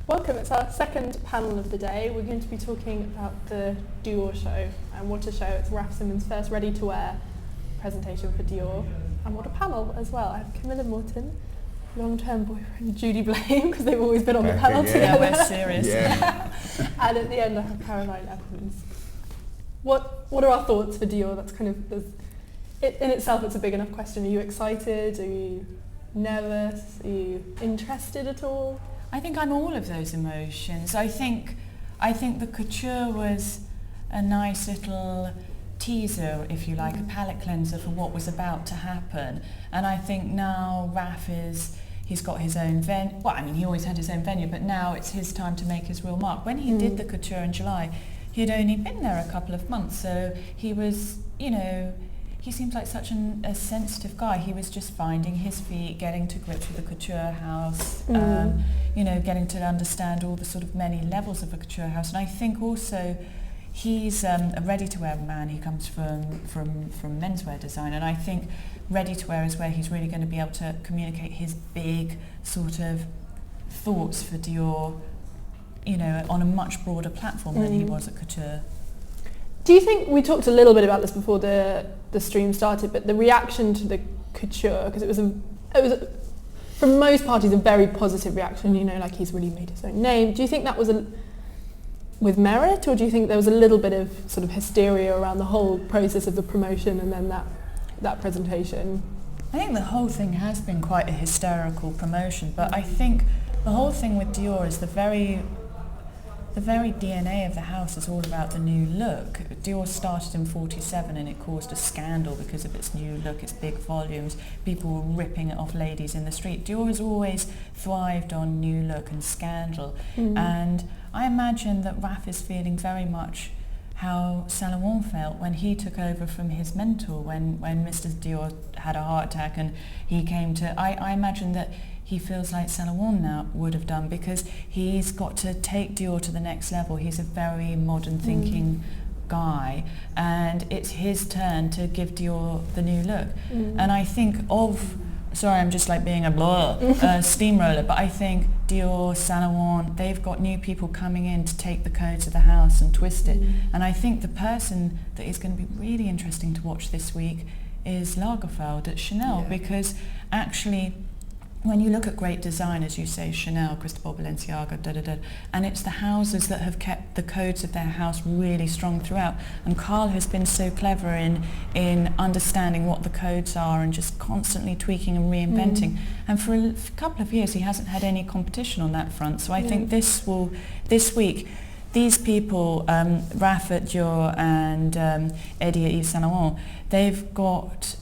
Welcome, it's our second panel of the day. We're going to be talking about the Dior show and what a show. It's Raf Simons' first ready-to-wear presentation for Dior. And what a panel as well. I have Camilla Morton, long-term boyfriend Judy Blame, because they've always been on the panel together. Yeah, we're serious. And at the end I have Caroline Evans. What are our thoughts for Dior? That's kind of, in itself it's a big enough question. Are you excited? Are you nervous? Are you interested at all? I think I'm all of those emotions. I think the couture was a nice little teaser, if you like, a palette cleanser for what was about to happen. And I think now Raf he's got his own venue. Well, I mean, he always had his own venue, but now it's his time to make his real mark. When he did the couture in July, he had only been there a couple of months, so he was, he seems like such a sensitive guy. He was just finding his feet, getting to grips with the couture house, getting to understand all the sort of many levels of a couture house. And I think also he's a ready-to-wear man. He comes from menswear design, and I think ready-to-wear is where he's really going to be able to communicate his big sort of thoughts for Dior, on a much broader platform than he was at couture. Do you think, we talked a little bit about this before the stream started, but the reaction to the couture, because it was from most parties a very positive reaction, like he's really made his own name. Do you think that was with merit, or do you think there was a little bit of sort of hysteria around the whole process of the promotion and then that presentation? I think the whole thing has been quite a hysterical promotion, but I think the whole thing with Dior is the very DNA of the house is all about the new look. Dior started in 1947 and it caused a scandal because of its new look, its big volumes. People were ripping it off ladies in the street. Dior has always thrived on new look and scandal. And I imagine that Raf is feeling very much how Saint Laurent felt when he took over from his mentor, when Mr. Dior had a heart attack and he came to... I imagine that he feels like Saint Laurent now would have done, because he's got to take Dior to the next level. He's a very modern thinking guy, and it's his turn to give Dior the new look. And I think sorry, I'm just like being a steamroller, but I think Dior, Saint Laurent, they've got new people coming in to take the codes of the house and twist it. And I think the person that is going to be really interesting to watch this week is Lagerfeld at Chanel, because actually when you look at great design, as you say, Chanel, Cristobal Balenciaga, and it's the houses that have kept the codes of their house really strong throughout. And Karl has been so clever in understanding what the codes are and just constantly tweaking and reinventing. And for a couple of years, he hasn't had any competition on that front. So I think this week, these people, Raf at Dior and Eddie at Yves Saint Laurent, they've got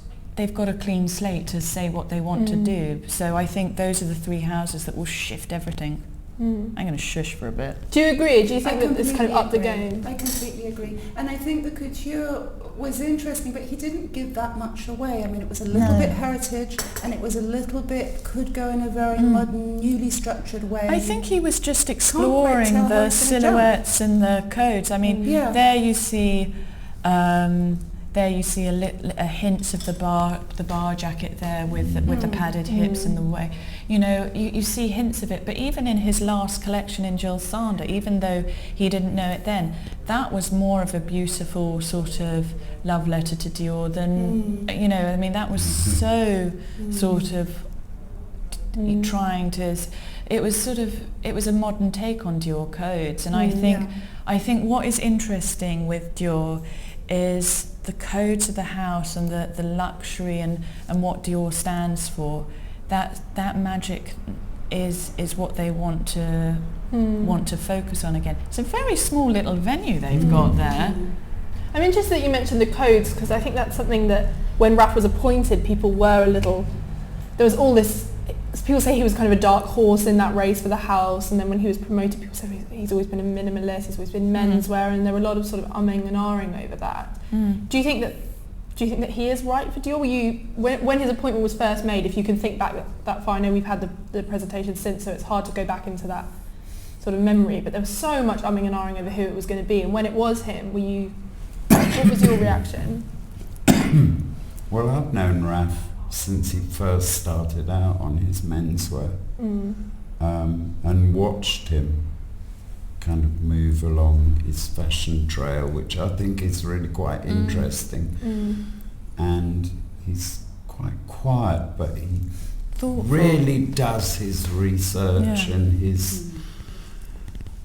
a clean slate to say what they want to do. So I think those are the three houses that will shift everything. I'm going to shush for a bit. Do you agree? Do you think that it's kind of up the game? I completely agree. And I think the couture was interesting, but he didn't give that much away. I mean, it was a little bit heritage, and it was a little bit, could go in a very modern, newly structured way. I think he was just exploring the silhouettes and the codes. I mean, there you see... a hint of the bar jacket there with the padded hips and the way, you see hints of it. But even in his last collection in Jill Sander, even though he didn't know it then, that was more of a beautiful sort of love letter to Dior than, that was so sort of trying to... It was a modern take on Dior codes. And I think what is interesting with Dior is the codes of the house and the luxury and what Dior stands for. That magic is what they want to focus on again. It's a very small little venue they've got there. I'm interested that you mentioned the codes, because I think that's something that when Raf was appointed, people were there was all this, people say he was kind of a dark horse in that race for the house, and then when he was promoted, people say he's always been a minimalist, he's always been menswear, and there were a lot of sort of umming and ahhing over that. Do you think that he is right for Dior? Were you, when his appointment was first made, if you can think back that far, I know we've had the presentation since, so it's hard to go back into that sort of memory, but there was so much umming and ahhing over who it was going to be, and when it was him, what was your reaction? Well, I've known Raf since he first started out on his menswear. and watched him kind of move along his fashion trail, which I think is really quite interesting. And he's quite quiet, but he Thoughtful. really does his research and his...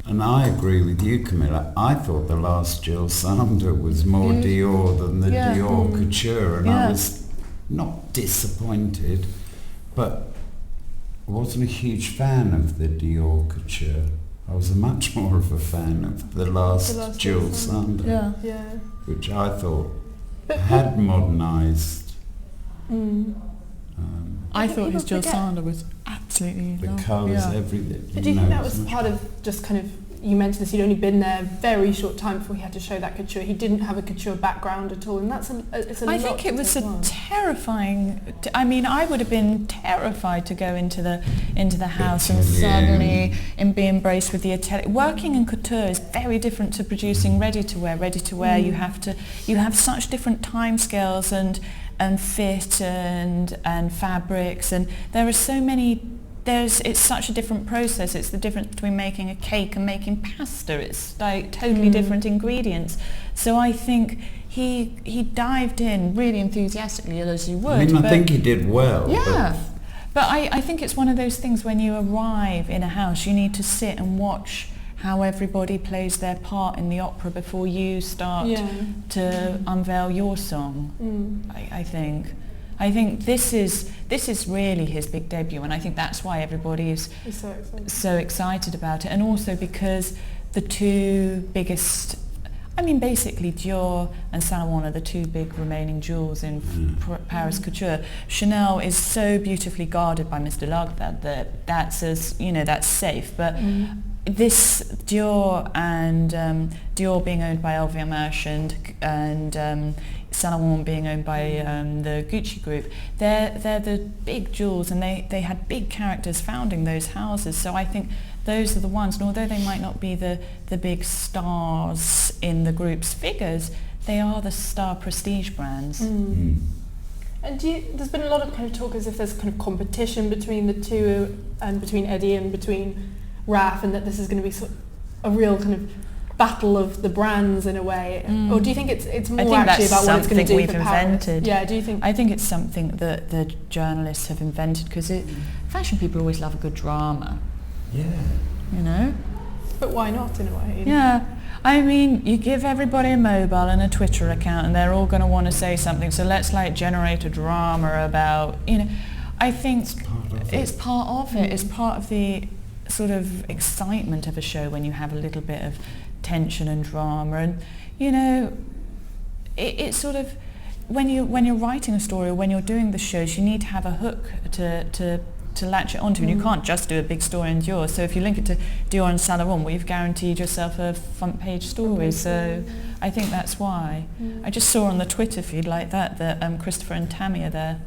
And I agree with you, Camilla. I thought the last Jill Sander was more Dior than the Dior Couture, and I was not disappointed, but I wasn't a huge fan of the Dior Couture. I was much more of a fan of the last Jill Sander, which I thought had modernised. I thought his Jill Sander was absolutely the colours, everything. But do you think that was part of just kind of, you mentioned this, he'd only been there a very short time before he had to show that couture. He didn't have a couture background at all, and that's it's a lot. I think it was a terrifying. I mean, I would have been terrified to go into the house and suddenly be embraced with the atelier. Working in couture is very different to producing ready to wear. Ready to wear, you have such different timescales and fit and fabrics, and there are so many. It's such a different process. It's the difference between making a cake and making pasta. It's like totally different ingredients. So I think he dived in really enthusiastically, as you would. I mean, I think he did well. Yeah. But I think it's one of those things, when you arrive in a house, you need to sit and watch how everybody plays their part in the opera before you start to unveil your song. I think. I think this is really his big debut, and I think that's why everybody is so excited about it. And also because the two biggest, I mean, basically Dior and Saint Laurent are the two big remaining jewels in Paris couture. Chanel is so beautifully guarded by Mr. Lagerfeld that that's safe. But this Dior and Dior being owned by LVMH and Saint Laurent being owned by the Gucci group, they're the big jewels, and they had big characters founding those houses. So I think those are the ones, and although they might not be the big stars in the group's figures, they are the star prestige brands. And there's been a lot of kind of talk as if there's kind of competition between the two, and between Eddie and between Raf, and that this is going to be sort of a real kind of battle of the brands in a way, or do you think it's more actually about what it's going to do for Paris? Yeah, do you think? I think it's something that the journalists have invented, because fashion people always love a good drama. Yeah. You know. But why not, in a way? Yeah. I mean, you give everybody a mobile and a Twitter account, and they're all going to want to say something. So let's generate a drama about. I think it's part of it. It's part of the sort of excitement of a show when you have a little bit of tension and drama, and it's sort of when you're writing a story or when you're doing the shows, you need to have a hook to latch it onto, and you can't just do a big story in Dior. So if you link it to Dior and Saint Laurent, well, you've guaranteed yourself a front page story. So I think that's why. I just saw on the Twitter feed like that Christopher and Tammy are there.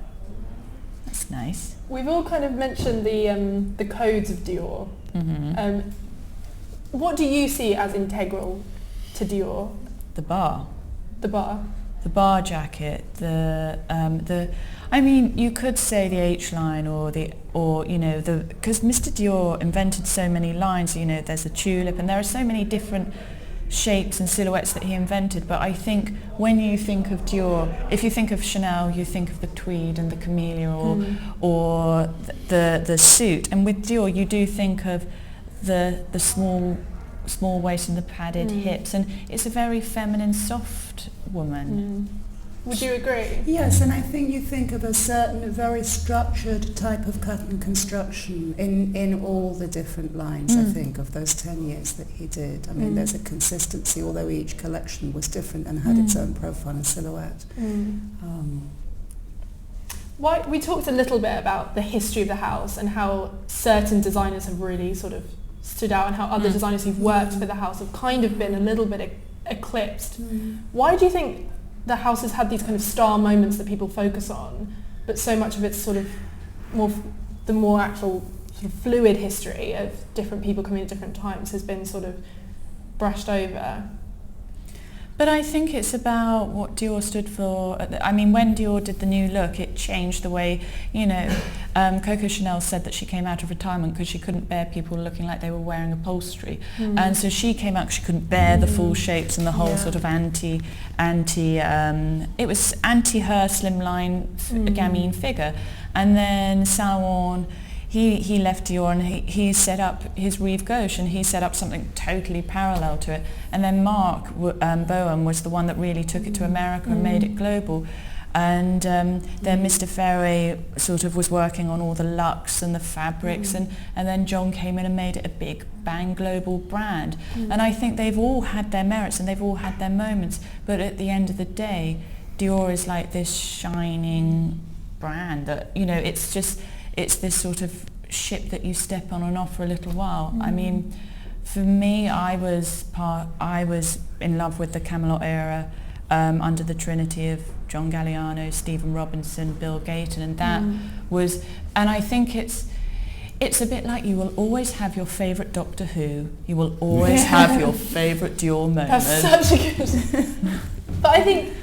That's nice. We've all kind of mentioned the codes of Dior. What do you see as integral to Dior? The bar. The bar. The bar jacket. I mean, you could say the H line because Mr. Dior invented so many lines. There's a tulip, and there are so many different shapes and silhouettes that he invented. But I think when you think of Dior, if you think of Chanel, you think of the tweed and the camellia, or the suit. And with Dior, you do think of the small waist and the padded hips, and it's a very feminine, soft woman. Would you agree? Yes, and I think you think of a certain very structured type of cut and construction in all the different lines, I think, of those 10 years that he did. I mean, there's a consistency, although each collection was different and had its own profile and silhouette. We talked a little bit about the history of the house and how certain designers have really sort of stood out, and how other designers who've worked for the house have kind of been a little bit eclipsed. Why do you think the house has had these kind of star moments that people focus on, but so much of it's sort of more actual sort of fluid history of different people coming at different times has been sort of brushed over? But I think it's about what Dior stood for. I mean, when Dior did the new look, it changed the way, Coco Chanel said that she came out of retirement because she couldn't bear people looking like they were wearing upholstery. And so she came out because she couldn't bear the full shapes and the whole sort of it was anti-her slimline gamine figure. And then Saint Laurent, he left Dior and he set up his Rive Gauche, and he set up something totally parallel to it. And then Marc Boham was the one that really took it to America and made it global. And then Mr. Ferré sort of was working on all the luxe and the fabrics, and then John came in and made it a big bang global brand. And I think they've all had their merits and they've all had their moments, but at the end of the day, Dior is like this shining brand that, it's this sort of ship that you step on and off for a little while. I mean, for me, I was in love with the Camelot era under the trinity of John Galliano, Stephen Robinson, Bill Gayton, and that was, and I think it's a bit like you will always have your favourite Doctor Who, you will always have your favourite Dior moment. That's such a good... But I think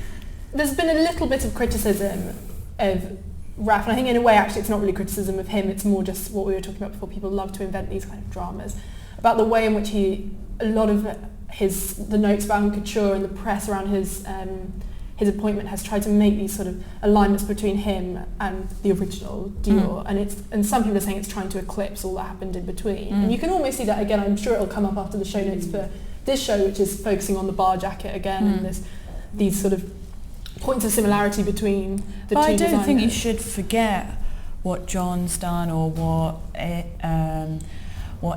there's been a little bit of criticism of Raf, and I think in a way actually it's not really criticism of him, it's more just what we were talking about before. People love to invent these kind of dramas about the way in which a lot of the notes about couture and the press around his appointment has tried to make these sort of alignments between him and the original Dior, and some people are saying it's trying to eclipse all that happened in between. And you can almost see that again. I'm sure it'll come up after the show notes for this show, which is focusing on the bar jacket again, and these sort of points of similarity between the two designers. I don't think you should forget what John's done or what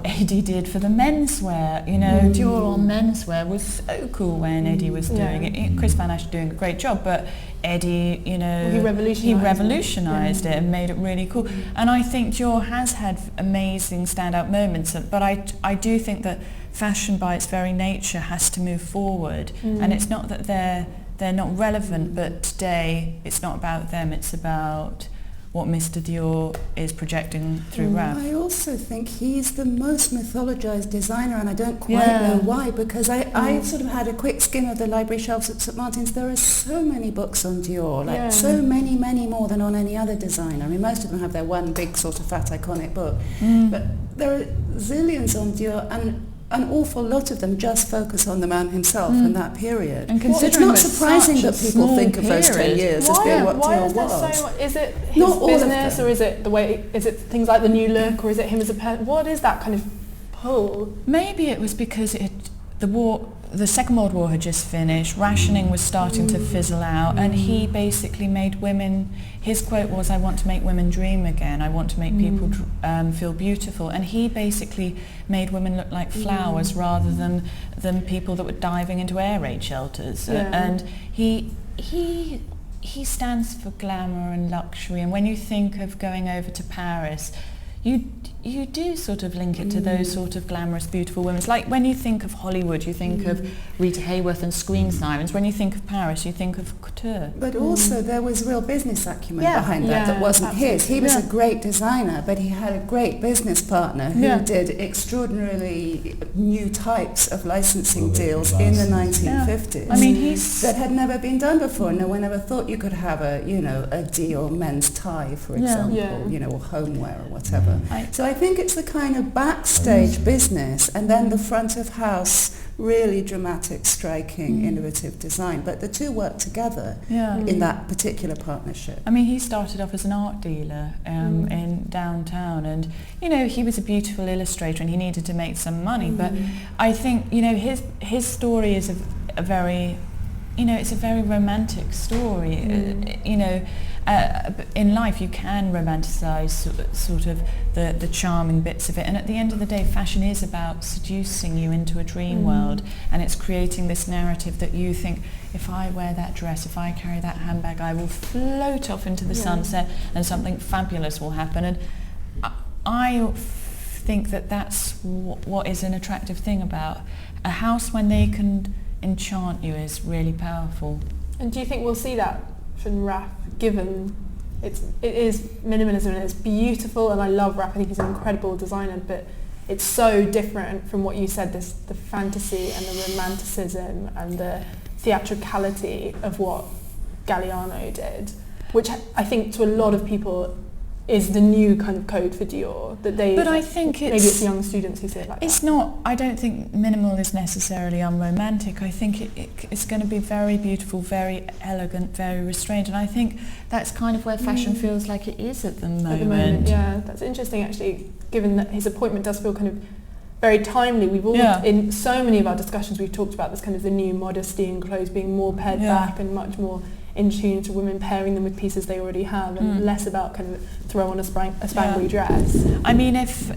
Eddie did for the menswear. Dior on menswear was so cool when Eddie was doing it. Chris Van Asch doing a great job, but Eddie, he revolutionised it and made it really cool. And I think Dior has had amazing standout moments, but I do think that fashion by its very nature has to move forward, and it's not that they're not relevant, but today it's not about them, it's about what Mr. Dior is projecting through Raf. I also think he's the most mythologized designer, and I don't quite know why, because I sort of had a quick skim of the library shelves at St. Martin's. There are so many books on Dior, so many more than on any other designer. I mean, most of them have their one big sort of fat iconic book, but there are zillions on Dior, and an awful lot of them just focus on the man himself in that period. And it's not surprising that people think of those 10 years as being what Dior was. Is it his business, or is it the way? Is it things like the new look, or is it him as a person? What is that kind of pull? Maybe it was because the Second World War had just finished, rationing was starting to fizzle out, and he basically made women, his quote was, "I want to make women dream again, I want to make people feel beautiful," and he basically made women look like flowers rather than people that were diving into air raid shelters. And he stands for glamour and luxury, and when you think of going over to Paris, you do sort of link it to those sort of glamorous, beautiful women. It's like when you think of Hollywood, you think of Rita Hayworth and Screen Sirens. When you think of Paris, you think of couture. But also there was real business acumen behind that wasn't his. He was a great designer, but he had a great business partner who did extraordinarily new types of licensing deals in the 1950s. I mean, that had never been done before. No one ever thought you could have a Dior men's tie, for example, or homeware or whatever. So I think it's the kind of backstage business, and then the front of house, really dramatic, striking, innovative design. But the two work together in that particular partnership. I mean, he started off as an art dealer in downtown, and he was a beautiful illustrator, and he needed to make some money. But I think his story is a very it's a very romantic story. In life you can romanticize sort of the charming bits of it, and at the end of the day fashion is about seducing you into a dream world, and it's creating this narrative that you think, if I wear that dress, if I carry that handbag, I will float off into the sunset and something fabulous will happen. And I think that's what is an attractive thing about a house. When they can enchant you is really powerful. And do you think we'll see that from Raf, given it is minimalism and it's beautiful, and I love Raf, I think he's an incredible designer, but it's so different from what you said, the fantasy and the romanticism and the theatricality of what Galliano did, which I think to a lot of people is the new kind of code for Dior, that they... But I think maybe it's young students who see it like it's that. not, I don't think minimal is necessarily unromantic. I think it's going to be very beautiful, very elegant, very restrained, and I think that's kind of where fashion feels like it is at the moment. At the moment, yeah. That's interesting, actually, given that his appointment does feel kind of very timely. We've all, in so many of our discussions, we've talked about this kind of the new modesty in clothes being more pared back and much more in tune to women, pairing them with pieces they already have, and less about kind of throw on a spangly dress. I mean, if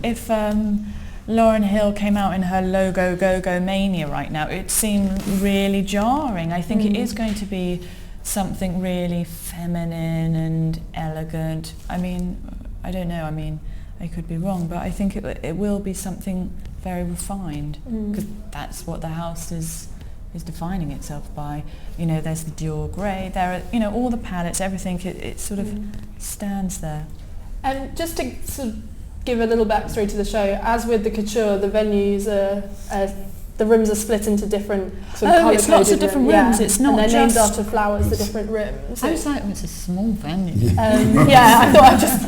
Lauryn Hill came out in her logo go-go mania right now, it seemed really jarring. I think it is going to be something really feminine and elegant. I mean, I don't know, I mean, I could be wrong, but I think it will be something very refined, because that's what the house is defining itself by. You know, there's the Dior grey, there are, you know, all the palettes, everything, it sort of stands there. And just to sort of give a little backstory to the show, as with the couture, the venues the rooms are split into different sort of colour-coded it's lots of different rooms. It's not and they're just named after flowers, the different rooms. I was like, it's a small venue. I thought I'd just...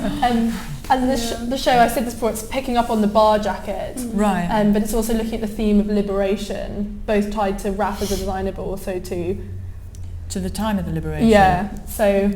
and the show, I said this before, it's picking up on the bar jacket. Right. But it's also looking at the theme of liberation, both tied to Raf as a designer, but also to the time of the liberation. Yeah, so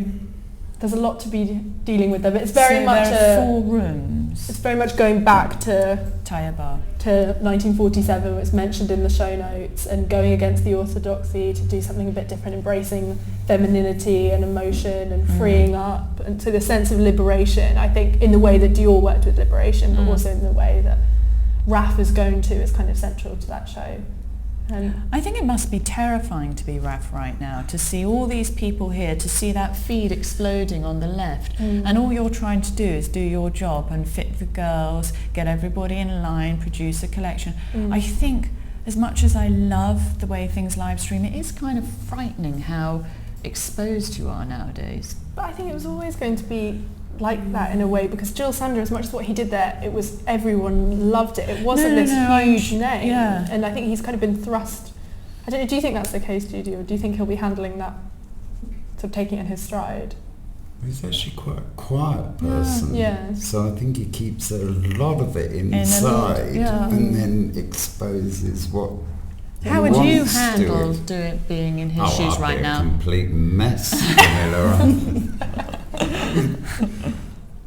there's a lot to be dealing with there, but it's very much there are 4 rooms. It's very much going back to Taya Bar. To 1947, it's mentioned in the show notes, and going against the orthodoxy to do something a bit different, embracing femininity and emotion and freeing up, and so the sense of liberation, I think, in the way that Dior worked with liberation, but also in the way that Raf is going to, is kind of central to that show. I think it must be terrifying to be Raf right now, to see all these people here, to see that feed exploding on the left, and all you're trying to do is do your job and fit the girls, get everybody in line, produce a collection. I think, as much as I love the way things live stream, it is kind of frightening how exposed you are nowadays. But I think it was always going to be like that in a way, because Jill Sander, as much as what he did there, it was, everyone loved it. It wasn't this huge name. And I think he's kind of been thrust. I don't know, do you think that's the case, Judy, or do you think he'll be handling that, sort of taking it in his stride? He's actually quite a quiet person. So I think he keeps a lot of it inside and then exposes what How would you handle being in his shoes right now? A complete mess, Camilla.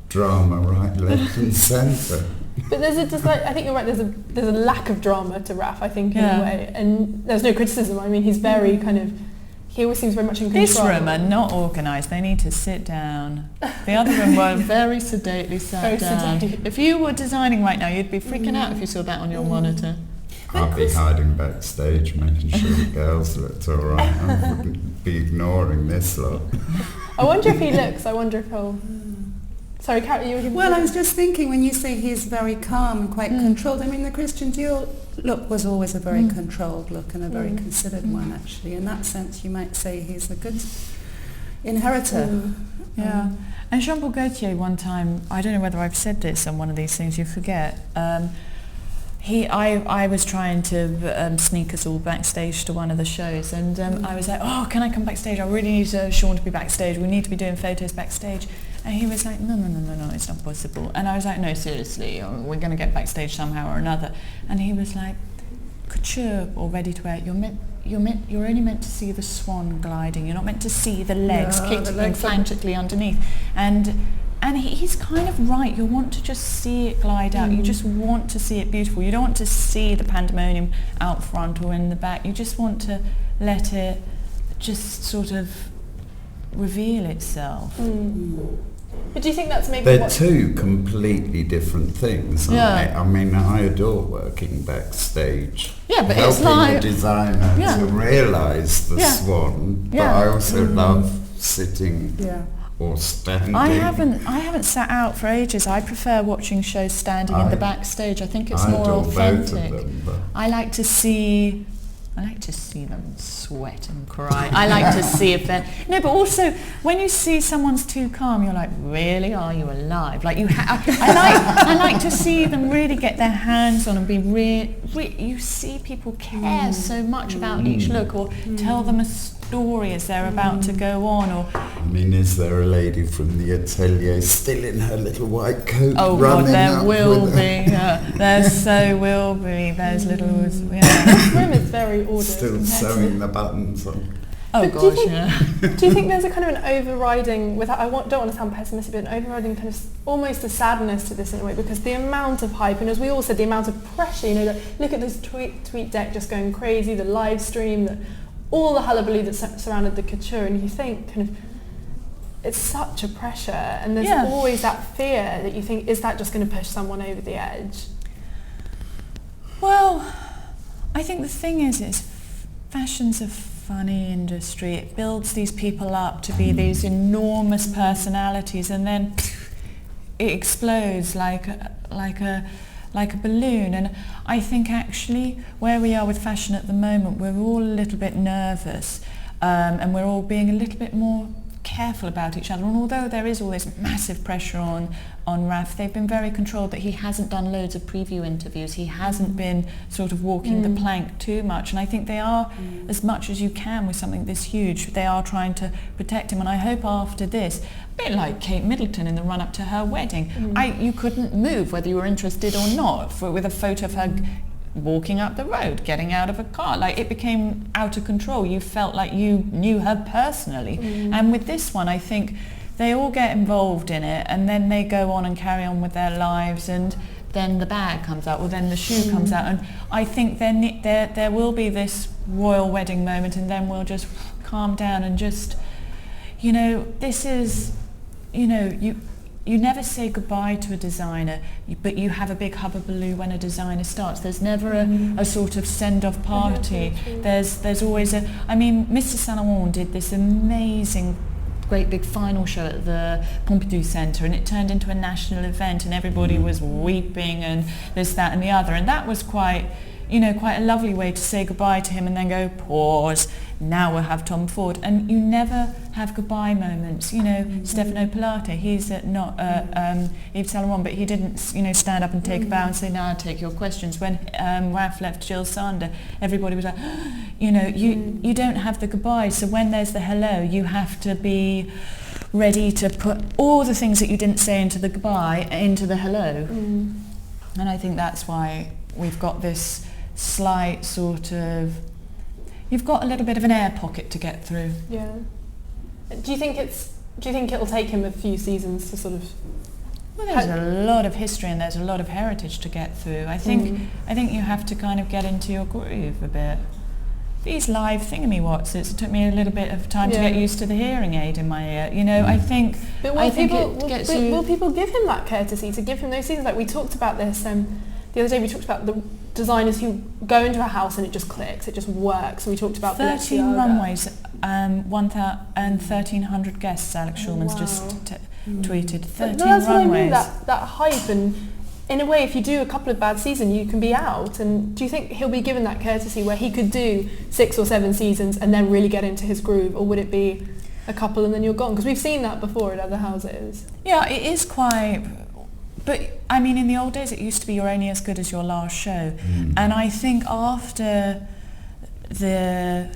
Drama right, left and centre. But there's I think you're right, there's a lack of drama to Raf, I think, in a way. And there's no criticism. I mean, he's very kind of, he always seems very much in control. This room are not organised. They need to sit down. The other room were very sedately sat down. If you were designing right now, you'd be freaking out if you saw that on your monitor. I'd be hiding backstage, making sure the girls looked all right. I wouldn't be ignoring this lot. I wonder if he looks. I wonder if he'll... Sorry, Carrie, you were... Well, I was just thinking, when you say he's very calm and quite controlled, I mean, the Christian Dior look was always a very controlled look and a very considered one, actually. In that sense, you might say he's a good inheritor. And Jean-Paul Gaultier one time, I don't know whether I've said this on one of these things, you forget, I was trying to sneak us all backstage to one of the shows, and I was like, oh, can I come backstage? I really need Sean to be backstage. We need to be doing photos backstage. And he was like, no, it's not possible. And I was like, no, seriously, we're going to get backstage somehow or another. And he was like, couture or ready to wear, you're only meant to see the swan gliding. You're not meant to see the legs kicking frantically underneath. And he's kind of right. You want to just see it glide out. You just want to see it beautiful. You don't want to see the pandemonium out front or in the back. You just want to let it just sort of reveal itself. But do you think that's maybe They're two completely different things, aren't they? I mean, I adore working backstage. Yeah, but helping it's like... the designer to realise the swan, but I also love sitting... or standing. I haven't sat out for ages. I prefer watching shows standing in the backstage. I think it's more authentic. Both of them, I like to see I like to see them sweat and cry. I like to see if they're... No, but also, when you see someone's too calm, you're like, really? Are you alive? Like, I like to see them really get their hands on and be you see people care so much about each look, or tell them a story as they're about to go on, or... I mean, is there a lady from the atelier still in her little white coat? Oh God, there will be. There so will be. There's little... Yeah. This room is very ordered. Still sewing the buttons on. Oh But gosh, yeah. do you think there's a kind of an overriding, don't want to sound pessimistic, but an overriding kind of almost a sadness to this in a way, because the amount of hype, and as we all said, the amount of pressure, you know, like, look at this tweet deck just going crazy, the live stream, all the hullabaloo that surrounded the couture, and you think kind of, it's such a pressure, and there's always that fear that you think, is that just going to push someone over the edge? Well, I think the thing is fashion's a funny industry. It builds these people up to be these enormous personalities, and then it explodes like a balloon. And I think actually where we are with fashion at the moment, we're all a little bit nervous, and we're all being a little bit more careful about each other. And although there is all this massive pressure on Raf, they've been very controlled, that he hasn't done loads of preview interviews. He hasn't been sort of walking the plank too much. And I think they are, as much as you can with something this huge, they are trying to protect him. And I hope after this, a bit like Kate Middleton in the run-up to her wedding, you couldn't move whether you were interested or not, with a photo of her walking up the road, getting out of a car. Like, it became out of control. You felt like you knew her personally. And with this one, I think they all get involved in it, and then they go on and carry on with their lives, and then the bag comes out, or then the shoe comes out, and I think then there will be this royal wedding moment, and then we'll just calm down and just, you know, this is, you know, you never say goodbye to a designer, but you have a big hubbubaloo when a designer starts. There's never a sort of send-off party. There's always I mean, Mr. Saint Laurent did this amazing great big final show at the Pompidou Centre, and it turned into a national event, and everybody was weeping and this, that and the other, and that was quite a lovely way to say goodbye to him and then go, pause, now we'll have Tom Ford. And you never have goodbye moments. You know, Stefano Pilate, he's not Yves Saint Laurent, but he didn't, stand up and take a bow and say, now I'll take your questions. When Raf left Jill Sander, everybody was like, you don't have the goodbye. So when there's the hello, you have to be ready to put all the things that you didn't say into the goodbye into the hello. And I think that's why we've got this slight sort of, you've got a little bit of an air pocket to get through. Yeah. Do you think it'll take him a few seasons to sort of... Well, there's a lot of history and there's a lot of heritage to get through. I think you have to kind of get into your groove a bit. These live thingamywhats, it took me a little bit of time to get used to the hearing aid in my ear. I think... But will people give him that courtesy, to give him those seasons? Like, we talked about this... the other day we talked about the designers who go into a house and it just clicks, it just works. And we talked about 13 runways, 1,300 guests, Alex Schulman's just tweeted. 13 that's runways. What I mean, that hype, and in a way, if you do a couple of bad seasons, you can be out. And do you think he'll be given that courtesy where he could do 6 or 7 seasons and then really get into his groove, or would it be a couple and then you're gone? Because we've seen that before at other houses. Yeah, it is quite... But, I mean, in the old days, it used to be you're only as good as your last show. And I think after the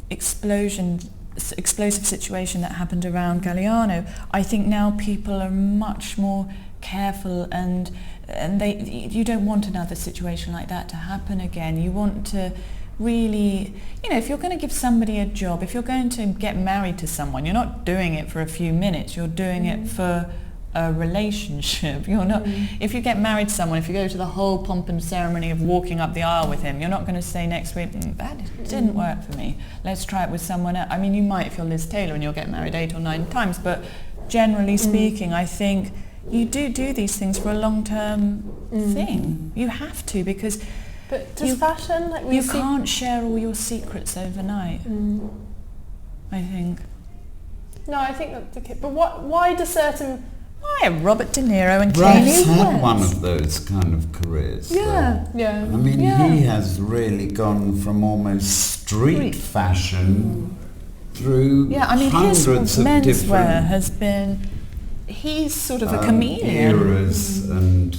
explosive situation that happened around Galliano, I think now people are much more careful, and you don't want another situation like that to happen again. You want to really, if you're going to give somebody a job, if you're going to get married to someone, you're not doing it for a few minutes, you're doing it for a relationship. You're not, if you get married to someone, if you go to the whole pomp and ceremony of walking up the aisle with him, you're not going to say next week, that didn't work for me, let's try it with someone else. I mean, you might if you're Liz Taylor and you'll get married 8 or 9 times, but generally speaking, I think you do these things for a long-term thing. You have to, because but does fashion, like, you can't share all your secrets overnight. I think. No, I think that's okay. But why do certain Why, Robert De Niro and Ralph's Kanye had West. one of those kind of careers. Yeah. Yeah. I mean, Yeah. he has really gone from almost street fashion through Yeah, I mean, hundreds his of menswear different has been, he's sort of a chameleon. eras, and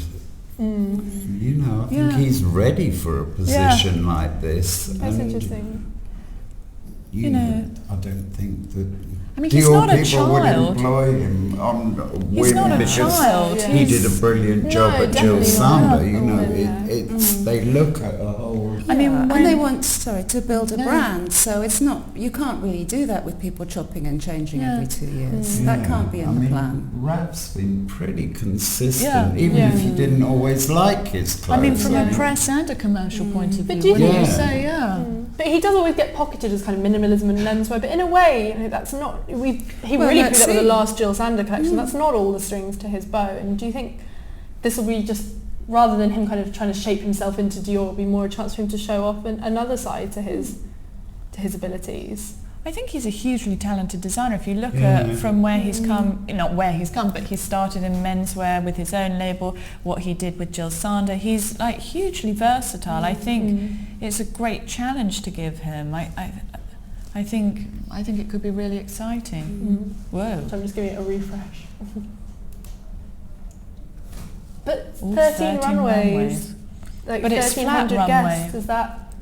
you know, I think Yeah. he's ready for a position like this. That's and interesting. You know, I don't think that I mean, he's Dior not a people would child. employ him on a He's whim not a because child. Yeah. he did a He's- brilliant job No, at Jill definitely Sander. not. You know, Yeah. it's they look at a whole. I mean, Yeah, when- and they want, to build a Yeah. brand, so it's not, you can't really do that with people chopping and changing Yeah. every 2 years. Yeah. That can't be in I the mean, plan. Ralph's been pretty consistent, Yeah. even Yeah. if you didn't always like his clothes. I mean, from Yeah. a press and a commercial point of But view, do you wouldn't you think- say, yeah? But he does always get pocketed as kind of minimalism and menswear, but in a way, you know, that's not. He Well, really let's proved that with the see. last Jill Sander collection. That's not all the strings to his bow. And do you think this will be just, rather than him kind of trying to shape himself into Dior, will be more a chance for him to show off another side to his abilities? I think he's a hugely talented designer. If you look Yeah. at from where he's come, not where he's come, but he started in menswear with his own label, what he did with Jill Sander, he's like hugely versatile. I think it's a great challenge to give him. I think it could be really exciting. Whoa. So I'm just giving it a refresh. But Ooh, 13 runways, like But it's flat 1,300 runway. guests, is that?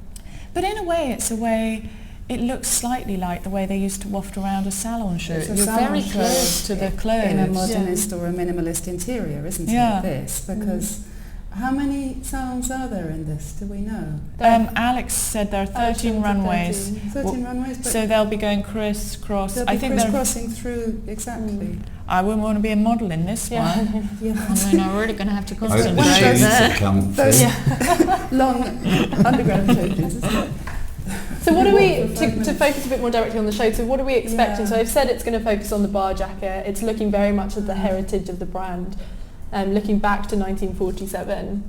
But in a way, it's a way. It looks slightly like the way they used to waft around a salon show. It's a You're salon very show close to the clothes. In a modernist or a minimalist interior, isn't Yeah. it, this? Because how many salons are there in this, do we know? Alex said there are Alex 13 said runways. 13 runways, but So they'll be going crisscross. they'll I be think they're, crisscrossing through, exactly. I wouldn't want to be a model in this Yeah. one. Yeah, I mean, I'm really going to have to Hope concentrate the shoes there. are comfy. Those long underground changes, isn't it? So what are we, For 5 to focus a bit more directly on the show, so what are we expecting? Yeah. So I've said it's going to focus on the bar jacket. It's looking very much at the heritage of the brand, looking back to 1947.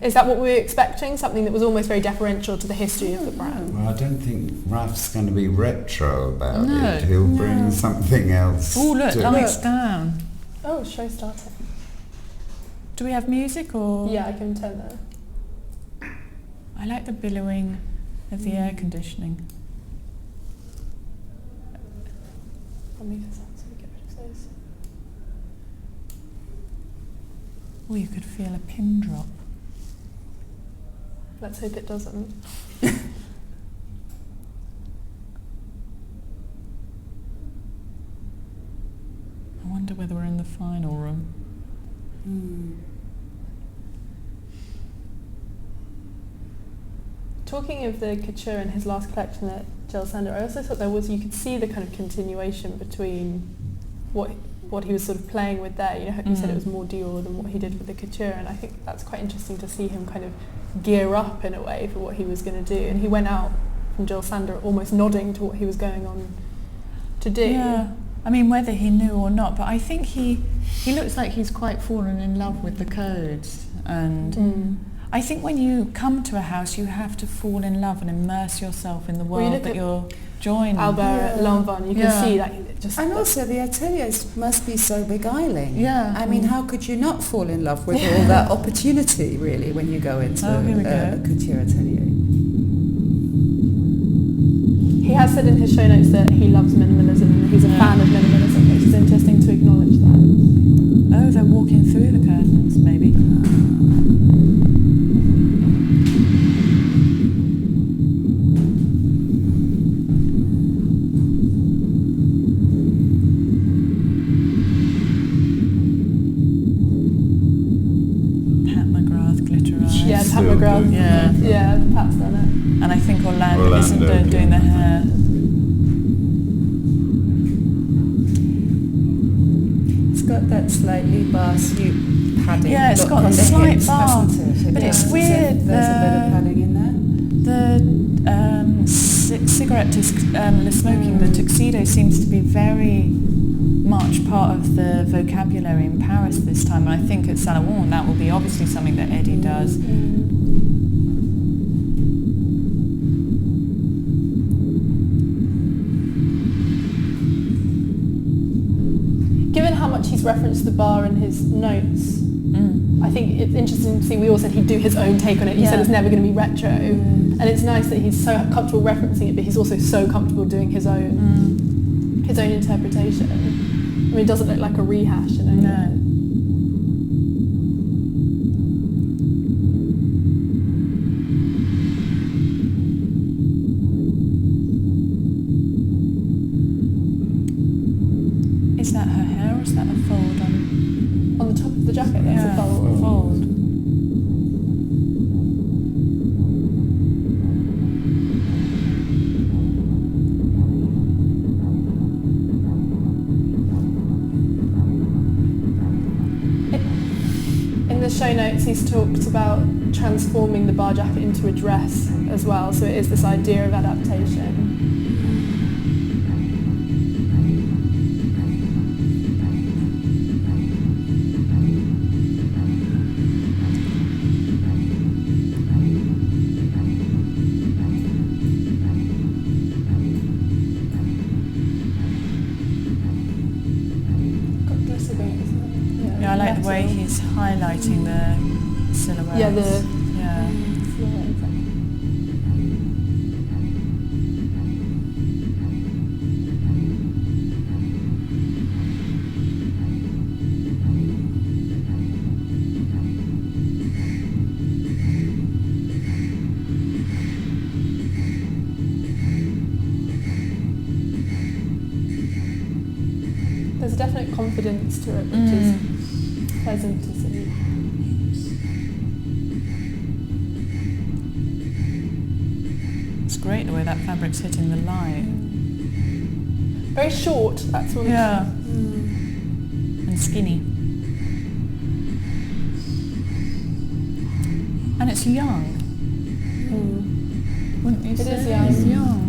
Is that what we were expecting? Something that was almost very deferential to the history of the brand? Well, I don't think Ralph's going to be retro about No. it. He'll bring something else. Oh, look, to lights down. Oh, show started. Do we have music or? Yeah, I can turn that. I like the billowing of the air conditioning. I'll move this out so we get rid of those. Oh, you could feel a pin drop. Let's hope it doesn't. I wonder whether we're in the final room. Talking of the couture in his last collection at Jill Sander, I also thought you could see the kind of continuation between what he was sort of playing with there. You know, you said it was more Dior than what he did with the couture, and I think that's quite interesting to see him kind of gear up in a way for what he was going to do. And he went out from Jill Sander almost nodding to what he was going on to do. Yeah. I mean, whether he knew or not, but I think he looks like he's quite fallen in love with the codes. And I think when you come to a house, you have to fall in love and immerse yourself in the Well, you world look that at you're joining. Albert at Lanvin, you can Yeah. see that it just. And also the ateliers must be so beguiling. Yeah. I mean, how could you not fall in love with all that opportunity, really, when you go into Oh, here we a go. couture atelier? He has said in his show notes that he loves minimalism and he's a fan of minimalism, which is interesting to acknowledge that. Oh, they're walking through the curtains, maybe. Pat McGrath, glitter eyes. Yeah, Pat Still McGrath. doing Yeah. Yeah, Pat's done it. And I think Orlando Orlando, isn't doing the yeah. hair. It's got that slightly bar suit padding. Yeah, it's look got on a the slight hips, bar, hasn't it? but it's does. weird, There's a bit of padding in there. The cigarette the smoking, the tuxedo seems to be very much part of the vocabulary in Paris this time, and I think at Salomon that will be obviously something that Eddie does. Given how much much he's referenced the bar in his notes. I think it's interesting to see, we all said he'd do his own take on it. He said it's never going to be retro. And it's nice that he's so comfortable referencing it, but he's also so comfortable doing his own interpretation. I mean, it doesn't look like a rehash in any way. Is that her hair or is that a fold on the top of the jacket? That's a fold. In the show notes, he's talked about transforming the bar jacket into a dress as well, so it is this idea of adaptation. I like the way he's highlighting the silhouette. There's a definite confidence to it, which is pleasant to see. It's great the way that fabric's hitting the light. Very short, that's what and skinny. And it's young. Wouldn't you say? It is young. It's young.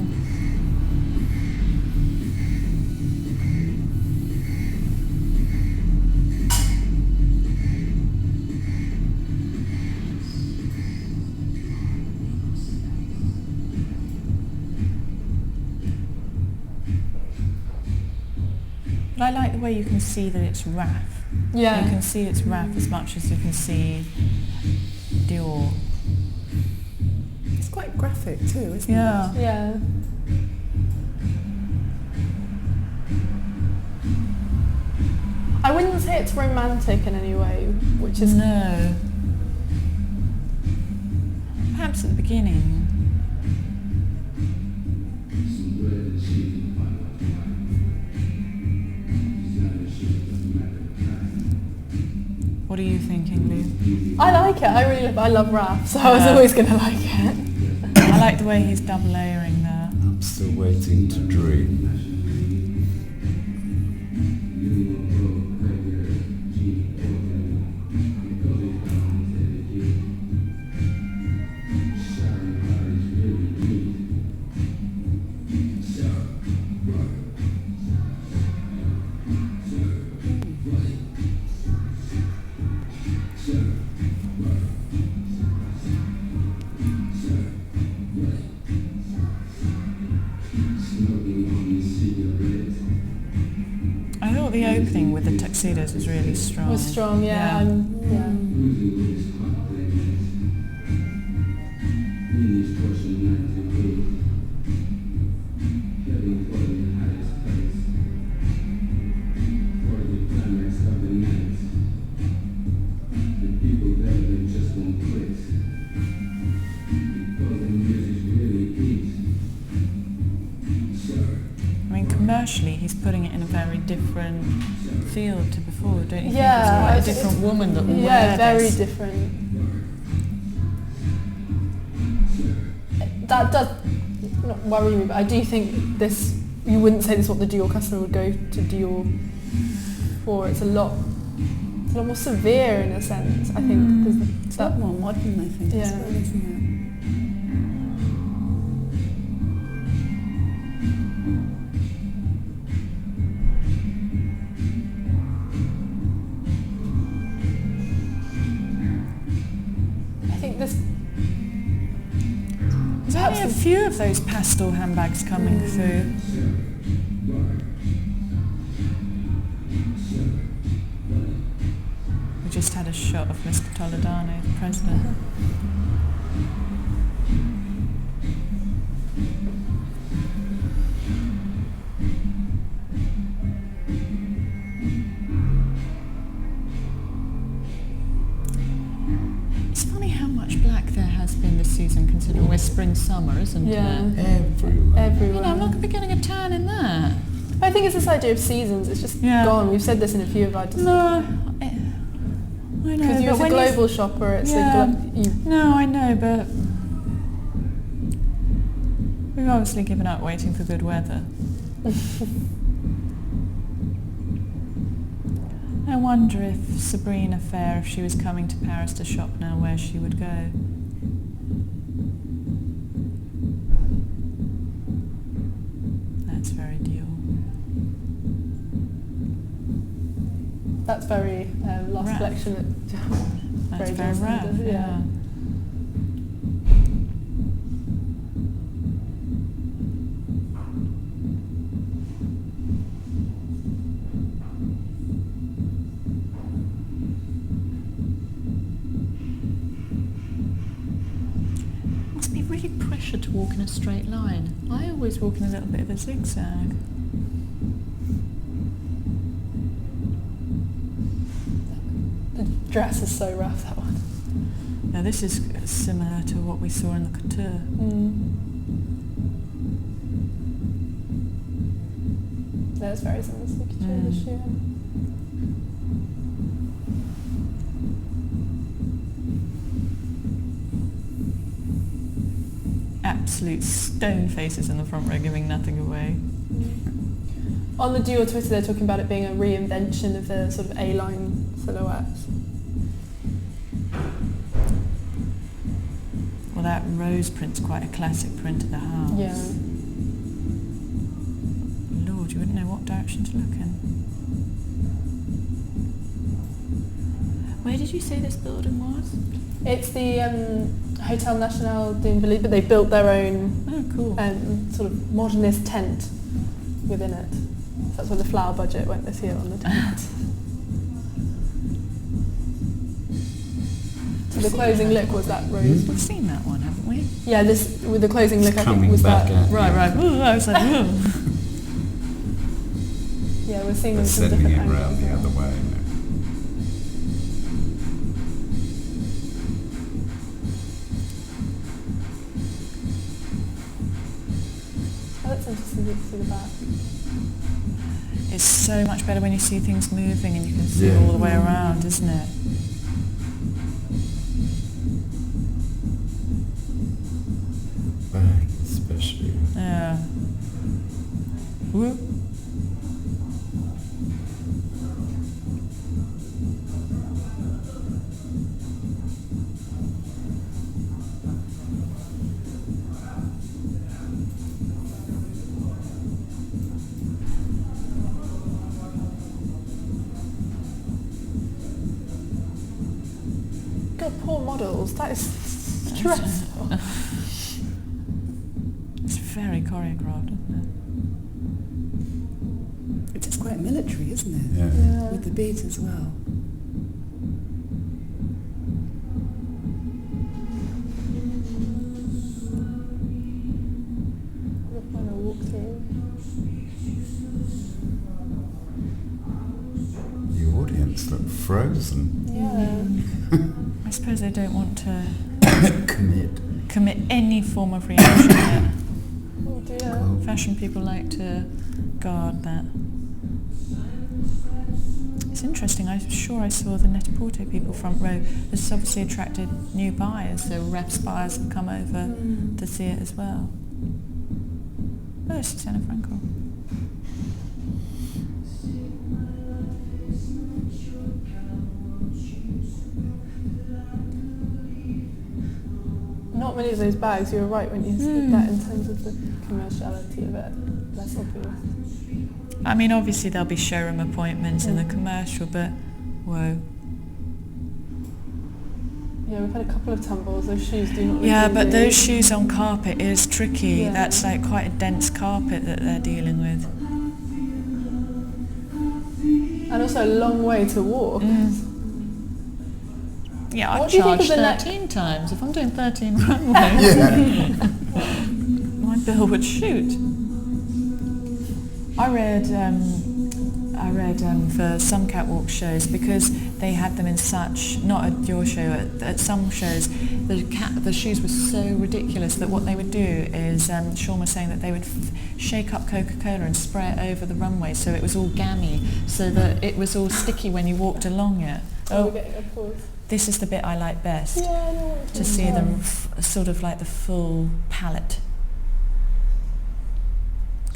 I like the way you can see that it's Raf. Yeah. You can see it's Raf as much as you can see Dior. It's quite graphic too, isn't it? Yeah. I wouldn't say it's romantic in any way, which is... No. Perhaps at the beginning. What are you thinking, Lou? I like it. I love Raf, so I was always going to like it. I like the way he's double layering there. I'm still waiting to dream. The opening with the tuxedos was really strong. Was strong, yeah. Commercially, he's putting it in a very different field to before, don't you think? Yeah, it's quite a different woman that will wear very this. different. That does not worry me, but I do think this, you wouldn't say this is what the Dior customer would go to Dior for. It's a lot more severe in a sense, I think. It's a lot more modern, I think. Yeah. As well, isn't it? There's only a few of those pastel handbags coming through. just had a shot of Mr. Toledano, the president. It's funny how much black there has been this season, considering we're spring-summer, isn't it? Everywhere. You know, I'm not going to be getting a tan in that. I think it's this idea of seasons. It's just gone. We've said this in a few of our discussions. No, I know. Because you're a global shopper. It's No, I know, but we've obviously given up waiting for good weather. I wonder if Sabrina Fair, if she was coming to Paris to shop now, where she would go. That's very Dior. That's very last Rap. collection. That's very rap, yeah. Must be really pressure to walk in a straight line. I always walk in a little bit of a zigzag. The dress is so rough, that one. Now this is similar to what we saw in the couture. That's very similar to the couture this year. Absolute stone faces in the front row, giving nothing away. On the Dior Twitter, they're talking about it being a reinvention of the sort of A-line silhouettes. Well, that rose print's quite a classic print of the house. Yeah. Lord, you wouldn't know what direction to look in. Where did you say this building was? It's the Hotel National d'Invalide, but they built their own sort of modernist tent within it. That's where the flower budget went this year on the tent. So the closing look was that rose. We've seen that one, haven't we? Yeah, this with the closing look, I think Coming was back that. at Right. Ooh, I was like, ooh. Yeah, we're seeing They're them from sending different it round angles. the other way. isn't it? Oh, that's interesting to see the back. It's so much better when you see things moving and you can see Yeah. all the way around, isn't it? Bag especially. Yeah. Woo. God, poor models. That is stressful. It's very choreographed, isn't It's just quite military, isn't it? Yeah. Yeah. With the beat as well. The final walkthrough. The audience look frozen. Yeah. it? I suppose they don't want to Commit. any form of reaction yet. Oh dear. Cool. Fashion people like to guard that. It's interesting, I'm sure I saw the Net-a-Porter people front row. This has obviously attracted new buyers, so reps buyers have come over to see it as well. Oh, it's Susanna Frankel. Not many of those bags, you were right when you said that in terms of the commerciality of it. Less obvious. I mean, obviously there'll be showroom appointments in the commercial, but whoa. Yeah, we've had a couple of tumbles. Those shoes do not look Yeah, easy. but those shoes on carpet is tricky. Yeah. That's like quite a dense carpet that they're dealing with. And also a long way to walk. Yeah, What I'd do you think charge of the 13 times. If I'm doing 13 runways, my bill would shoot. I read for some catwalk shows, because they had them in such, not at your show, at some shows, the shoes were so ridiculous that what they would do is, Sean was saying that they would shake up Coca-Cola and spray it over the runway so it was all gammy, so that it was all sticky when you walked along it. Oh, we're getting a pause. This is the bit I like best, Yeah, I know what to see the sort of like the full palette.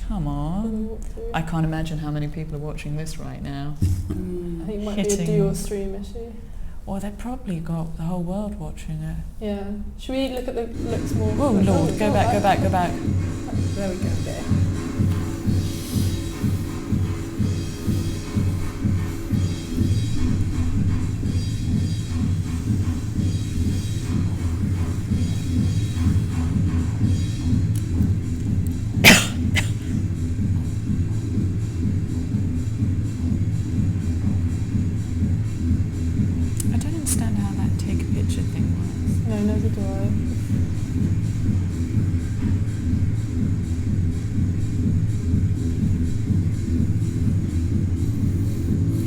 Come on. I can't imagine how many people are watching this right now. I think it might Hitting. be a Dior stream issue. Or they've probably got the whole world watching it. Yeah. Should we look at the looks more? Oh Lord, go back. There we go, there. I don't understand how that take a picture thing works. No, neither do I.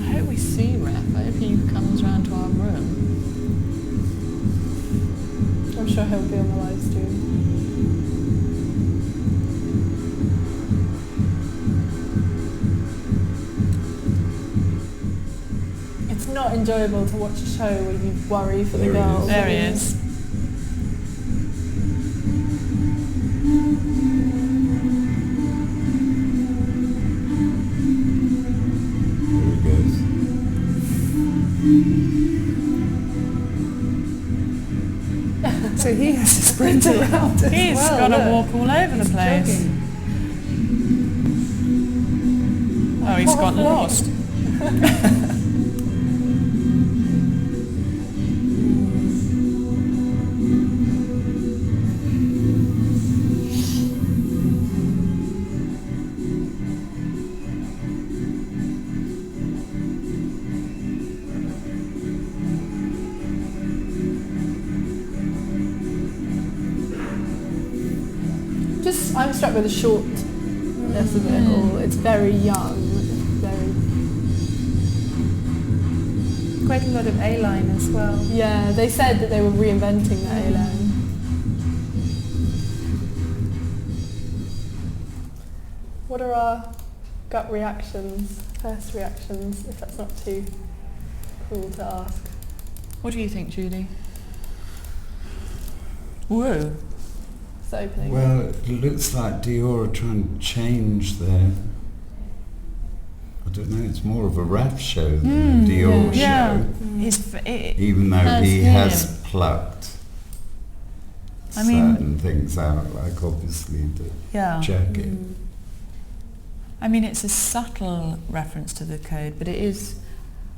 I hope we see Raph. I hope he comes round to our room. I'm sure he'll be on the live stream. It's not enjoyable to watch a show where you worry for the There he girls. is. There he is. There he goes. So he has to sprint around as He's well. got to look. walk all over the place. Jogging. Oh, he's got lost. I'm struck with the shortness of it all. It's very young. Very. Quite a lot of A-line as well. Yeah, they said that they were reinventing the A-line. What are our gut reactions, first reactions, if that's not too cruel to ask? What do you think, Judy? Whoa. It's the opening. Well, it looks like Dior are trying to change their... I don't know, it's more of a Raph show than a Dior Yeah. show. Even though he has plucked certain things out, like obviously the jacket. I mean, it's a subtle reference to the code, but it is,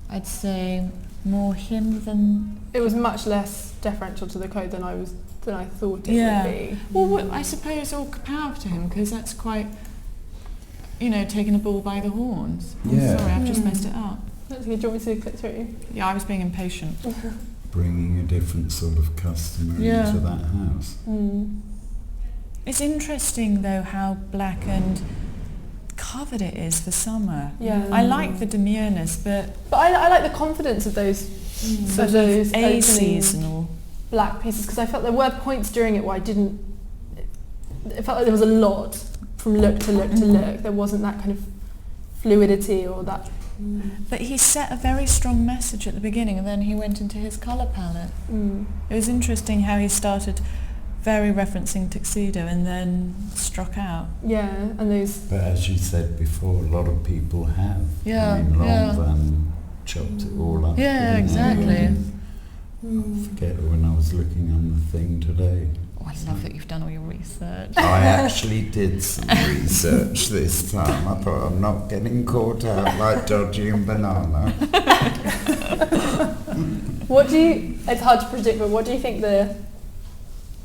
I'd say, more him than... It was much less deferential to the code than I thought it would be. Well, I suppose all power to him, because that's quite, taking the bull by the horns. Yeah. Sorry, I've just messed it up. That's good. Do you want me to click through? Yeah, I was being impatient. Bringing a different sort of customer into that house. It's interesting, though, how black and covered it is for summer. Yeah. I like the demureness, but I like the confidence of those sort of opening seasonal black pieces, because I felt there were points during it where it felt like there was a lot from look to look to look. There wasn't that kind of fluidity or that. But he set a very strong message at the beginning, and then he went into his colour palette. It was interesting how he started very referencing tuxedo and then struck out. Yeah, and those. But as you said before, a lot of people have. Yeah, I mean, Van chopped it all up. Yeah, didn't exactly. I forget when I was looking on the thing today. Oh, I love that you've done all your research. I actually did some research this time. I thought I'm not getting caught out like Dodgy and Banana. It's hard to predict, but what do you think the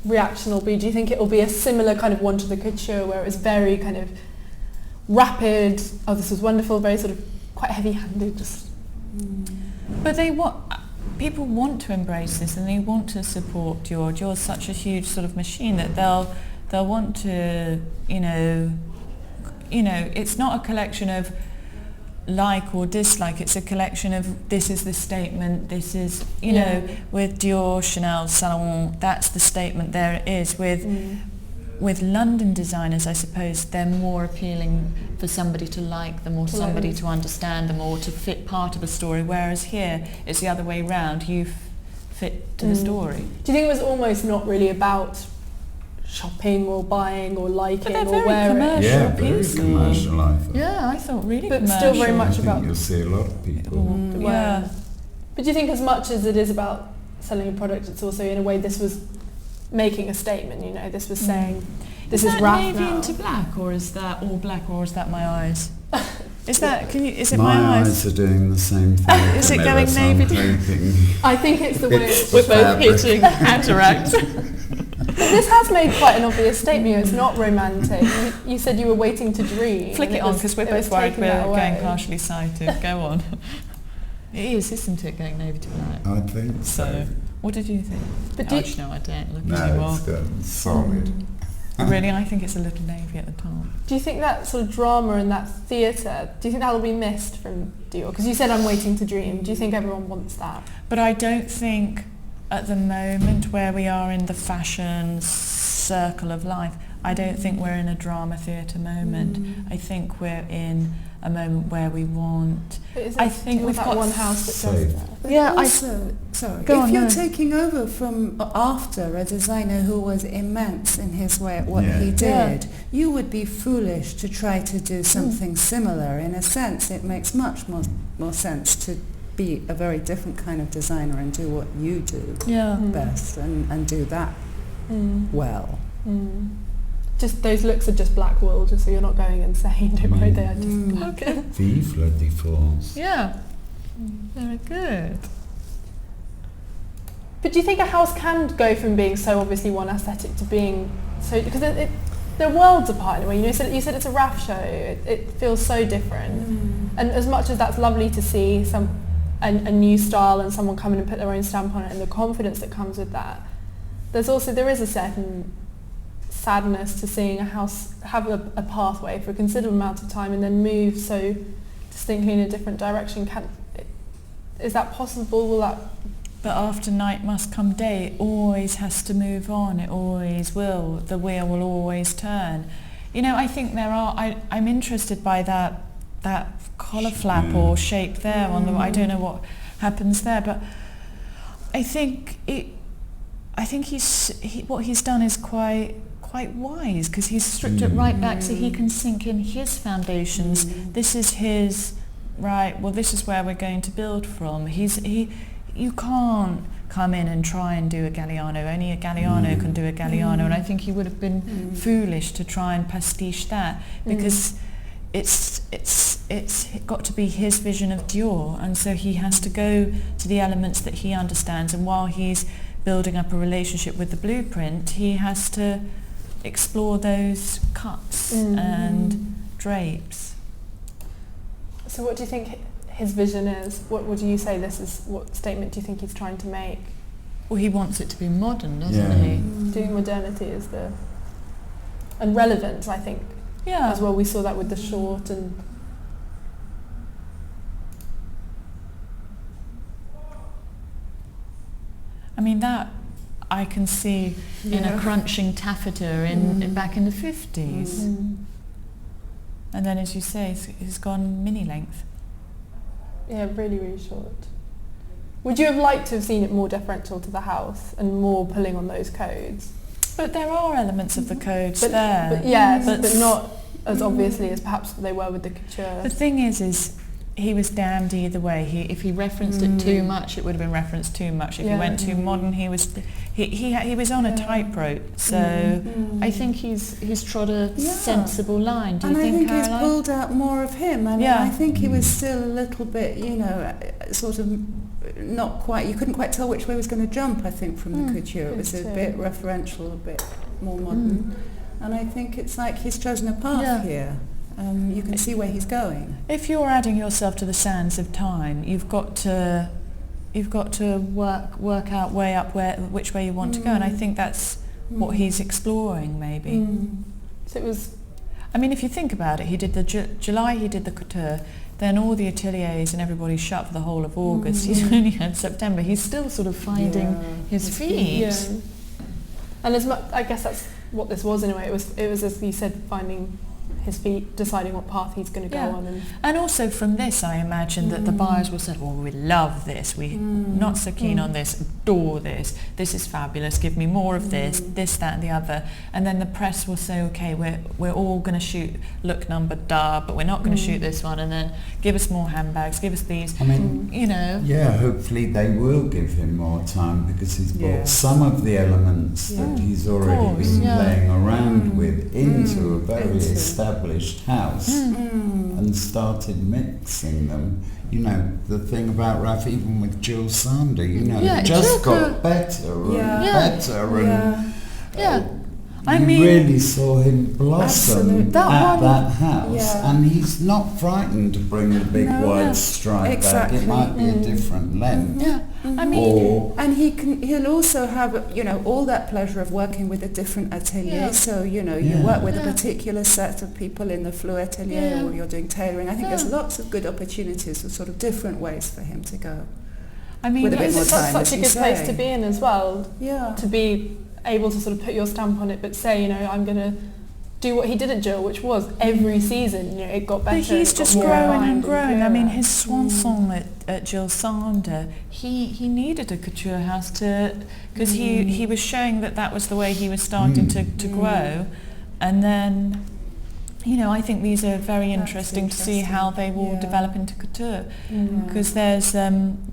reaction will be? Do you think it will be a similar kind of one to the couture, where it was very kind of rapid, oh this was wonderful, very sort of quite heavy-handed, just... But people want to embrace this and they want to support Dior. Dior's such a huge sort of machine that they'll want to, it's not a collection of like or dislike, it's a collection of this is the statement, this is, with Dior, Chanel, Saint Laurent, that's the statement, there it is. With London designers, I suppose they're more appealing for somebody to like them or somebody to understand them or to fit part of a story, whereas here it's the other way round, you fit to the story. Do you think it was almost not really about shopping or buying or liking or very wearing? commercial Yeah, very pieces. commercial, I thought. Yeah, I thought really But commercial. still very much I think about... you'll see a lot of people. Yeah. But do you think as much as it is about selling a product, it's also in a way this was making a statement, this was saying this is that rap navy now. into black, or is that all black, or is that my eyes? Is it my my eyes are doing the same thing. Is it Camilla, going so I'm navy? hoping I think it's the way it's We're the both fabric. hitting cataract. But this has made quite an obvious statement. It's not romantic. You said you were waiting to dream. Flick and it on because we're it was both worried taking that we're going away. partially sighted. Go on. It is, isn't it, going navy to black? I think so. What did you think? But No, I don't look No, anymore. it's good. Solid. Really, I think it's a little navy at the top. Do you think that sort of drama and that theatre, do you think that will be missed from Dior? Because you said I'm waiting to dream. Do you think everyone wants that? But I don't think at the moment where we are in the fashion circle of life, I don't think we're in a drama theatre moment. I think we're in a moment where we want... I think we've that got one house that safe. does that. But Yeah, also, sorry, Go if on, you're no. taking over from after a designer who was immense in his way at what Yeah. he Yeah. did, you would be foolish to try to do something similar. In a sense, it makes much more sense to be a very different kind of designer and do what you do best and do that well. Just those looks are just black wool, just so you're not going insane. Don't worry, they are just black. Okay. Vive la différence. Yeah. Very good. But do you think a house can go from being so obviously one aesthetic to being so... Because they're worlds apart in a way. You said it's a rap show. It feels so different. And as much as that's lovely to see a new style and someone come in and put their own stamp on it and the confidence that comes with that, there is a certain sadness to seeing a house have a pathway for a considerable amount of time and then move so distinctly in a different direction. Is that possible? Will that... But after night must come day, it always has to move on, it always will. The wheel will always turn. I think I'm interested by that collar flap or shape there on the... I don't know what happens there, but I think what he's done is quite wise, because he's stripped it right back so he can sink in his foundations. This is his right. Well, this is where we're going to build from. You can't come in and try and do a Galliano. Only a Galliano can do a Galliano, and I think he would have been foolish to try and pastiche that, because it's got to be his vision of Dior, and so he has to go to the elements that he understands, and while he's building up a relationship with the blueprint, he has to explore those cuts and drapes. So what do you think his vision is? What would you say what statement do you think he's trying to make? Well, he wants it to be modern, doesn't he? Do you think modernity is and relevant, I think, as well? We saw that with the short and... I mean, that I can see in a crunching taffeta back in the 50s. And then, as you say, it's gone mini length. Yeah, really, really short. Would you have liked to have seen it more deferential to the house and more pulling on those codes? But there are elements of the codes there. But yes, but not as obviously as perhaps they were with the couture. The thing is he was damned either way. If he referenced it too much, it would have been referenced too much. If he went too modern, he was on a tightrope. So I think he's trod a sensible line. Do you think, I think Caroline? he's pulled out more of him. I mean, I think he was still a little bit, sort of not quite. You couldn't quite tell which way he was going to jump. I think from the couture, it was a bit referential, a bit more modern. And I think it's like he's chosen a path here. You can see where he's going. If you're adding yourself to the sands of time, you've got to you've got to work out which way you want to go, and I think that's what he's exploring maybe. So it was. I mean, if you think about it, he did the July. He did the couture. Then all the ateliers and everybody shut for the whole of August. He's only had September. He's still sort of finding his feet. Yeah. And as much, I guess that's what this was in a way. It was as you said, finding his feet, deciding what path he's going to go on. And also from this, I imagine that the buyers will say, "Oh, we love this. We're not so keen on this. Adore this. This is fabulous. Give me more of this, that, and the other." And then the press will say, "Okay, we're all going to shoot look number da, but we're not going to shoot this one. And then give us more handbags. Give us these." I mean, you know. Yeah, hopefully they will give him more time because he's brought some of the elements that he's already been playing around with into a very established house and started mixing them. You know, the thing about Raf, even with Jill Sander, you know, it just got better and better and I you mean, really saw him blossom that house, and he's not frightened to bring the big wide stripe back. It might be a different length. I mean, and he'll also have, you know, all that pleasure of working with a different atelier. So, you know, you work with a particular set of people in the fleur atelier or you're doing tailoring. I think there's lots of good opportunities for sort of different ways for him to go. I mean, that's such a good place to be in as well. Yeah. To be able to sort of put your stamp on it, but say, you know, I'm going to do what he did at Jill, which was every season, you know, it got better. But he's just growing and growing. I mean, his swan song at Jill Sander, he needed a couture house because he was showing that was the way he was starting to grow. And then, you know, I think these are very interesting to see how they will develop into couture, because there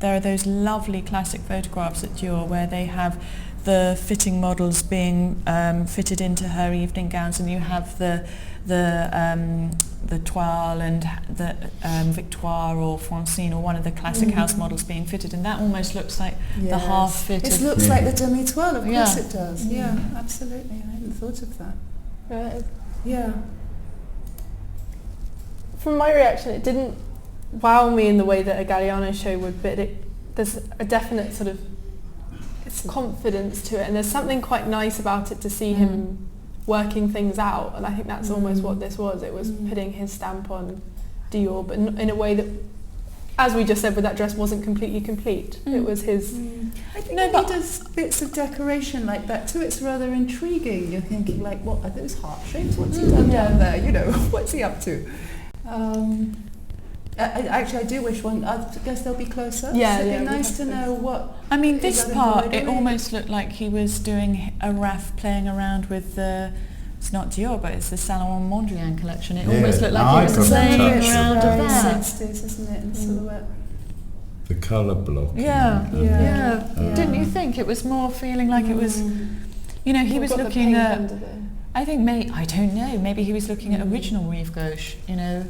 are those lovely classic photographs at Dior where they have the fitting models being fitted into her evening gowns, and you have the Toile and the Victoire or Francine or one of the classic house models being fitted, and that almost looks like the half fitted. It looks like the demi-toile, of course it does. Yeah, absolutely. I hadn't thought of that. Right. Yeah. From my reaction, it didn't wow me in the way that a Galliano show would, but there's a definite sort of confidence to it, and there's something quite nice about it to see him working things out, and I think that's almost what this was. It was putting his stamp on Dior, but in a way that, as we just said with that dress, wasn't completely complete. It was his... I think he does bits of decoration like that too. It's rather intriguing. You're thinking, like, what are those heart shapes? What's he done down there? You know, what's he up to? Actually, I do wish I guess they'll be closer. It'd be nice to know what... I mean, this part, it almost looked like he was doing a Raf playing around with it's not Dior, but it's the Salon Mondrian collection. It almost looked like he was playing around with that. Isn't it, in silhouette? The colour block. Didn't you think? It was more feeling like it was, you know, he was looking at... I think, I don't know, maybe he was looking at original Rive Gauche, you know.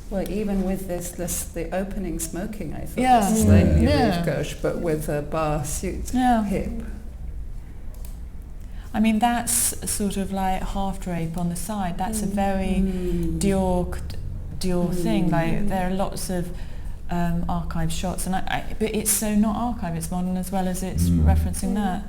Well, even with the opening smoking, I thought this was slightly Rive Gauche, but with a bar suit hip. I mean, that's sort of like half drape on the side. That's a very Dior thing. Like, there are lots of archive shots, and but it's so not archive, it's modern as well as it's referencing that.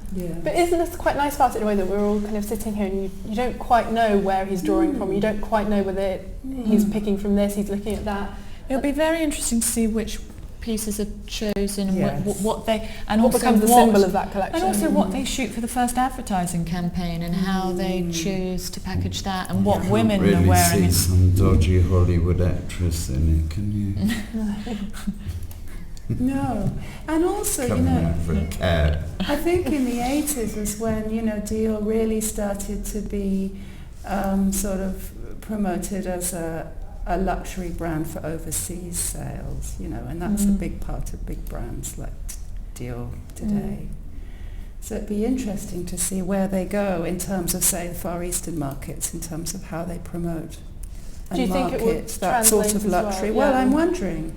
But isn't this quite nice about it in a way that we're all kind of sitting here and you don't quite know where he's drawing from, you don't quite know whether he's picking from this, he's looking at that. It'll be very interesting to see which pieces are chosen and what they and what also becomes the symbol of that collection, and also what they shoot for the first advertising campaign and how they choose to package that and what women really are wearing. See some dodgy Hollywood actress in it, can you? No, and also, you know, I think in the 80s is when, you know, Dior really started to be sort of promoted as a luxury brand for overseas sales, you know, and that's a big part of big brands like Dior today. So it'd be interesting to see where they go in terms of, say, the Far Eastern markets, in terms of how they promote and Do you think market it would that sort of luxury. Well, I'm wondering.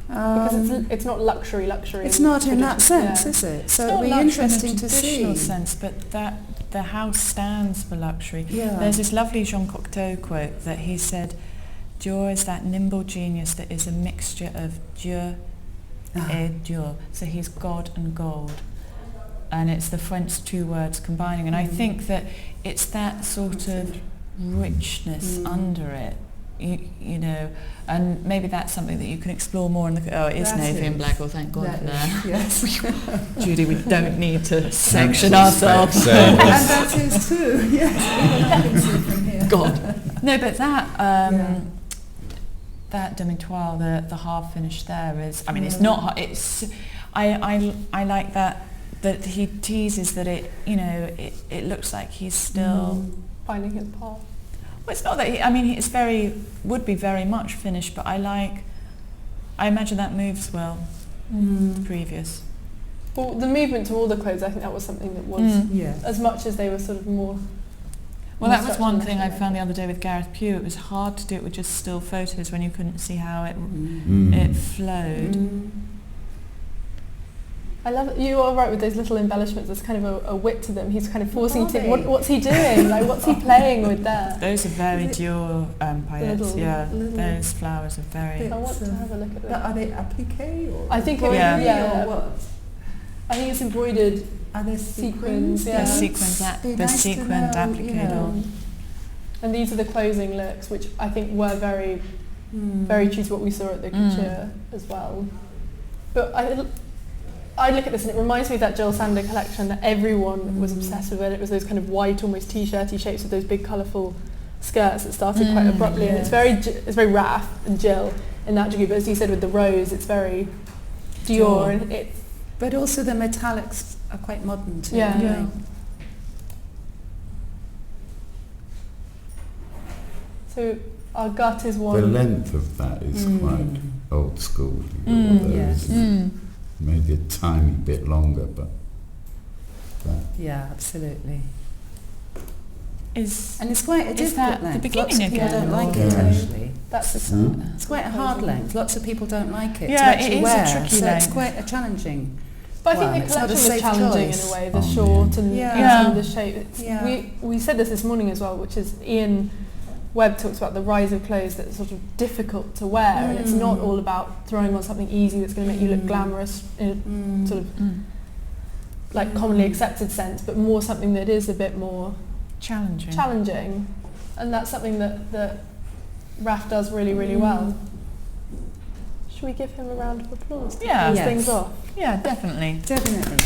Because it's not luxury. It's not in that sense, is it? So it'll be interesting to see. In a traditional sense, but that the house stands for luxury. Yeah. There's this lovely Jean Cocteau quote that he said, Dior is that nimble genius that is a mixture of Dieu et Dior. So he's God and gold. And it's the French two words combining. And I think that it's that sort of richness under it, you know, and maybe that's something that you can explore more in the... Oh, it is navy and black, well, thank God for that. Yes. Judy, we don't need to section ourselves. And that is true, yes. I can see from here. God. No, but that... That demi-toile, the half finish there is, I mean, it's not, it's, I like that he teases that it, you know, it looks like he's still finding his path. Well, it's not that it's would be very much finished, but I imagine that moves well, the previous. Well, the movement to all the clothes, I think that was something that was, as much as they were sort of more... Well, that was one thing I found the other day with Gareth Pugh. It was hard to do it with just still photos when you couldn't see how it flowed. I love it. You are right with those little embellishments. There's kind of a wit to them. He's kind of forcing you to think, what's he doing? Like, what's he playing with there? Those are very Dior paillettes, those flowers are very... I want to have a look at them. Are they appliqué or... I think or what? I think it's embroidered. Are there sequins? The sequins appliqué. And these are the closing looks, which I think were very, very true to what we saw at the couture as well. But I look at this and it reminds me of that Jill Sander collection that everyone was obsessed with. It was those kind of white, almost t-shirty shapes with those big colourful skirts that started quite abruptly. And it's very Raph and Jill in that degree. But as you said with the rose, it's very Dior, and it's... But also the metallics are quite modern too. Yeah. So our gut is one... The length of that is quite old school. Maybe a tiny bit longer, but... Yeah, absolutely. And it's quite a difficult length. The beginning Lots of people don't like it actually. It's quite a hard length. Lots of people don't like it to actually wear. A tricky length. It's quite a challenging... But I think the collection was challenging in a way, the short and some of the shape. We said this morning as well, which is Ian Webb talks about the rise of clothes that's sort of difficult to wear, and it's not all about throwing on something easy that's going to make you look glamorous in a sort of like commonly accepted sense, but more something that is a bit more challenging. And that's something that Raf does really, really well. Should we give him a round of applause to close things off? Yeah, definitely. Definitely.